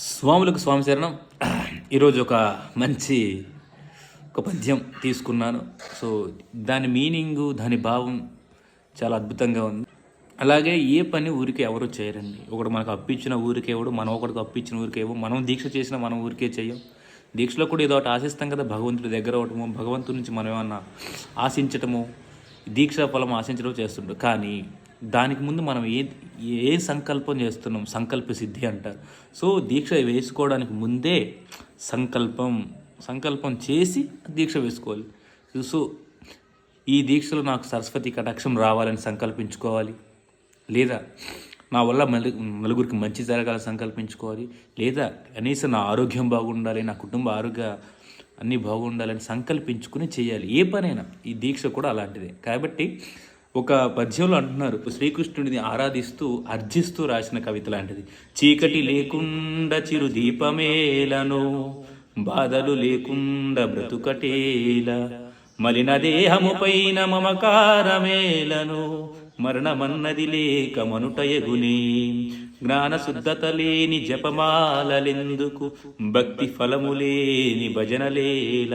స్వాములకు స్వామి శరణం. ఈరోజు మంచి ఒక పద్యం తీసుకున్నాను. సో దాని మీనింగు, దాని భావం చాలా అద్భుతంగా ఉంది. అలాగే ఏ పని ఊరికే ఎవరు చేయరండి. ఒకడు మనకు అప్పించిన ఊరికే ఎవడు, మనం ఒకటికి అప్పించిన ఊరికే ఇవ్వం. మనం దీక్ష చేసినా మనం ఊరికే చేయం. దీక్షలో కూడా ఏదో ఒకటి ఆశిస్తాం కదా, భగవంతుడి దగ్గర అవటము, భగవంతుడి నుంచి మనం ఏమన్నా ఆశించటము, దీక్షా ఫలం ఆశించడం చేస్తుంటాం. కానీ దానికి ముందు మనం ఏ సంకల్పం చేస్తున్నాం, సంకల్ప సిద్ధి అంటారు. సో దీక్ష వేసుకోవడానికి ముందే సంకల్పం చేసి దీక్ష వేసుకోవాలి. సో ఈ దీక్షలో నాకు సరస్వతి కటాక్షం రావాలని సంకల్పించుకోవాలి, లేదా నా వల్ల నలుగురికి మంచి జరగాలని సంకల్పించుకోవాలి, లేదా కనీసం నా ఆరోగ్యం బాగుండాలి, నా కుటుంబ ఆరోగ్య అన్నీ బాగుండాలని సంకల్పించుకుని చేయాలి. ఏ పనైనా ఈ దీక్ష కూడా అలాంటిదే. కాబట్టి ఒక పద్యంలో అంటున్నారు, శ్రీకృష్ణుడిని ఆరాధిస్తూ అర్జిస్తూ రాసిన కవిత లాంటిది. చీకటి లేకుండా చిరు దీపమేలను, బాధలు లేకుండా బ్రతుకటేల, మలిన దేహము పైన మమకారమేలను, మరణమన్నది లేక మనుటయగునే, జ్ఞాన శుద్ధత లేని జపమాలలెందుకు, భక్తి ఫలము లేని భజనలేల,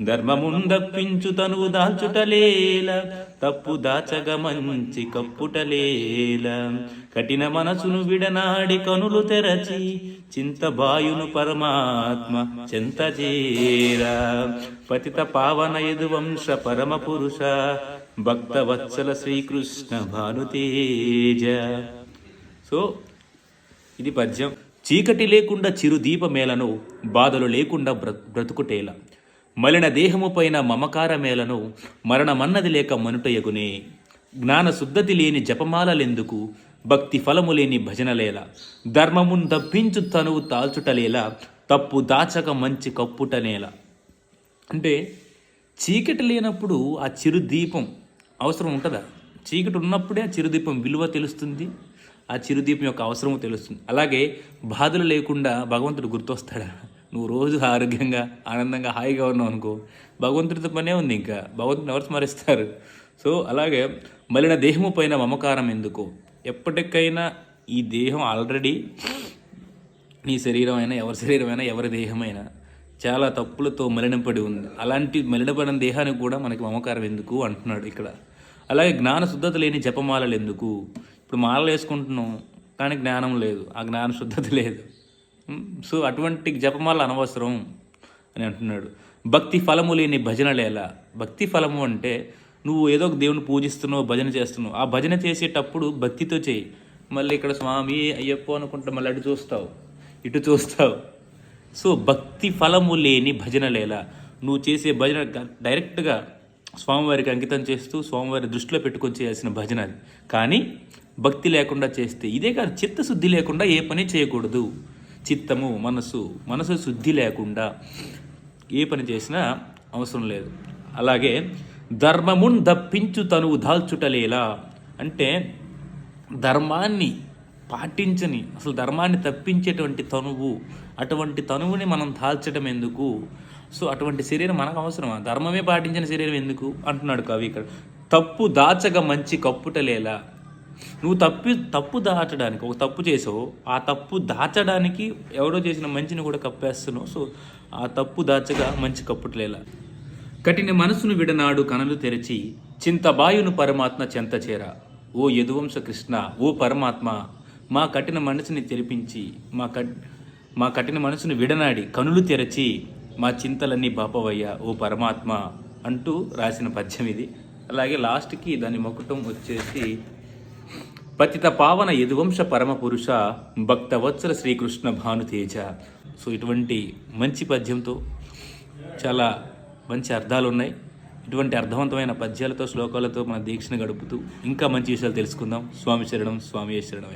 ధర్మముందప్పించు తనువు దాల్చుటలేల, తప్పు దాచగ మంచి కప్పుటలేల, కఠిన మనసును విడనాడి కనులు తెరచి, చింతబాయును పరమాత్మ చెంతజేరా, పతిత పావన యదువంశ పరమ పురుష, భక్తవత్సల శ్రీకృష్ణ భానుతేజ. సో ఇది పద్యం. చీకటి లేకుండా చిరు దీపమేలను, బాధలు లేకుండా బ్రతుకుటేల, మలిన దేహము పైన మమకారమేలను, మరణమన్నది లేక మనుటయగునే, జ్ఞాన శుద్ధతి లేని జపమాలలెందుకు, భక్తి ఫలము లేని భజనలేల, ధర్మమున్ దప్పించు తనువు తాల్చుటలేల, తప్పు దాచక మంచి కప్పుటనేల. అంటే చీకటి లేనప్పుడు ఆ చిరుదీపం అవసరం ఉంటుందా? చీకటి ఉన్నప్పుడే ఆ చిరుదీపం విలువ తెలుస్తుంది, ఆ చిరుదీపం యొక్క అవసరము తెలుస్తుంది. అలాగే బాధలు లేకుండా భగవంతుడు గుర్తొస్తాడా? నువ్వు రోజు ఆరోగ్యంగా ఆనందంగా హాయిగా ఉన్నావు అనుకో, భగవంతుడితో పనే ఉంది, ఇంకా భగవంతుని ఎవరు స్మరిస్తారు? సో అలాగే మలిన దేహము పైన మమకారం ఎందుకు? ఎప్పటికైనా ఈ దేహం ఆల్రెడీ, నీ శరీరం అయినా, ఎవరి శరీరమైనా, ఎవరి దేహమైనా చాలా తప్పులతో మలినపడి ఉంది. అలాంటి మలినపడిన దేహానికి కూడా మనకి మమకారం ఎందుకు అంటున్నాడు ఇక్కడ. అలాగే జ్ఞాన శుద్ధత లేని జపమాలలు ఎందుకు? ఇప్పుడు మాలలు వేసుకుంటున్నాం కానీ జ్ఞానం లేదు, ఆ జ్ఞాన శుద్ధత లేదు. సో అటువంటి జపమాల అనవసరం అని అంటున్నాడు. భక్తి ఫలము లేని భజనలేలా. భక్తి ఫలము అంటే నువ్వు ఏదో ఒక దేవుని పూజిస్తున్నావు, భజన చేస్తున్నావు. ఆ భజన చేసేటప్పుడు భక్తితో చేయి. మళ్ళీ ఇక్కడ స్వామి అయ్యప్ప అనుకుంటా మళ్ళీ అటు చూస్తావు, ఇటు చూస్తావు. సో భక్తి ఫలము లేని భజనలేలా. నువ్వు చేసే భజన డైరెక్ట్గా స్వామివారికి అంకితం చేస్తూ స్వామివారి దృష్టిలో పెట్టుకొని చేయాల్సిన భజన అది. కానీ భక్తి లేకుండా చేస్తే, ఇదే కాదు, చిత్తశుద్ధి లేకుండా ఏ పని చేయకూడదు. చిత్తము మనసు శుద్ధి లేకుండా ఏ పని చేసినా అవసరం లేదు. అలాగే ధర్మమున్ దప్పించు తనువు దాల్చుటలేలా. అంటే ధర్మాన్ని పాటించని, అసలు ధర్మాన్ని తప్పించేటువంటి తనువు, అటువంటి తనువుని మనం దాల్చడం ఎందుకు? సో అటువంటి శరీరం మనకు అవసరమా? ధర్మమే పాటించిన శరీరం ఎందుకు అంటున్నాడు కవి ఇక్కడ. తప్పు దాచగా మంచి కప్పుటలేలా. నువ్వు తప్పు దాచడానికి, ఒక తప్పు చేసావు, ఆ తప్పు దాచడానికి ఎవడో చేసిన మంచిని కూడా కప్పేస్తున్నావు. సో ఆ తప్పు దాచగా మంచి కప్పుటలేలా. కఠిన మనసును విడనాడు కనులు తెరచి, చింతబాయును పరమాత్మ చెంత చేర. ఓ యదువంశ కృష్ణ, ఓ పరమాత్మ, మా కఠిన మనసుని తెరిపించి, మా కఠిన మనసును విడనాడి కనులు తెరచి, మా చింతలన్నీ బాపవయ్యా ఓ పరమాత్మ అంటూ రాసిన పద్యం ఇది. అలాగే లాస్ట్కి దాని మొక్కటం వచ్చేసి, పతిత పావన యదువంశ పరమ పురుష, భక్తవత్సల శ్రీకృష్ణ భానుతేజ. సో ఇటువంటి మంచి పద్యంతో చాలా మంచి అర్థాలు ఉన్నాయి. ఇటువంటి అర్థవంతమైన పద్యాలతో, శ్లోకాలతో మన దీక్షను గడుపుతూ ఇంకా మంచి విషయాలు తెలుసుకుందాం. స్వామి శరణం, స్వామి శరణం.